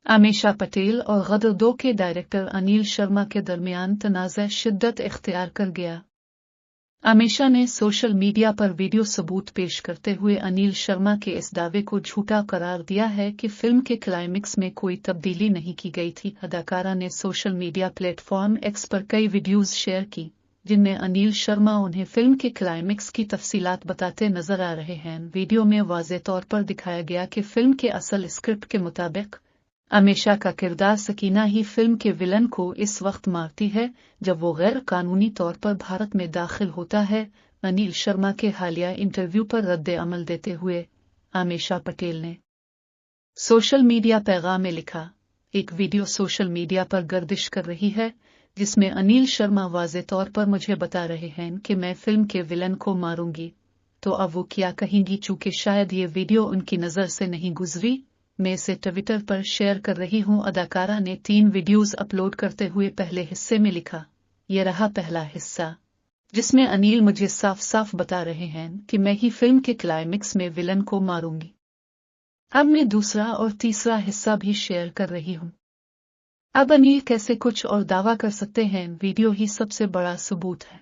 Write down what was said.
आमिशा पटेल और गदर 2 के डायरेक्टर अनिल शर्मा के दरमियान तनाज़ा शिद्दत इख्तियार कर गया। आमिशा ने सोशल मीडिया पर वीडियो सबूत पेश करते हुए अनिल शर्मा के इस दावे को झूठा करार दिया है कि फिल्म के क्लाइमेक्स में कोई तब्दीली नहीं की गई थी। अदाकारा ने सोशल मीडिया प्लेटफॉर्म एक्स पर कई वीडियोज शेयर की, जिनमें अनिल शर्मा उन्हें फिल्म के क्लाइमेक्स की तफसीलात बताते नजर आ रहे हैं। वीडियो में वाज़ेह तौर पर दिखाया गया कि फिल्म के असल स्क्रिप्ट के मुताबिक आमिशा का किरदार सकीना ही फिल्म के विलन को इस वक्त मारती है जब वो गैर कानूनी तौर पर भारत में दाखिल होता है। अनिल शर्मा के हालिया इंटरव्यू पर रद्द अमल देते हुए आमिशा पटेल ने सोशल मीडिया पैगाम में लिखा, एक वीडियो सोशल मीडिया पर गर्दिश कर रही है जिसमें अनिल शर्मा वाज़ेह तौर पर मुझे बता रहे हैं कि मैं फिल्म के विलन को मारूंगी, तो अब वो क्या कहेंगी? चूंकि शायद ये वीडियो उनकी नज़र से नहीं गुजरी, मैं इसे ट्विटर पर शेयर कर रही हूं। अदाकारा ने 3 वीडियोज अपलोड करते हुए पहले हिस्से में लिखा, ये रहा पहला हिस्सा जिसमें अनिल मुझे साफ साफ बता रहे हैं कि मैं ही फिल्म के क्लाइमेक्स में विलन को मारूंगी। अब मैं दूसरा और तीसरा हिस्सा भी शेयर कर रही हूं। अब अनिल कैसे कुछ और दावा कर सकते हैं? वीडियो ही सबसे बड़ा सबूत है।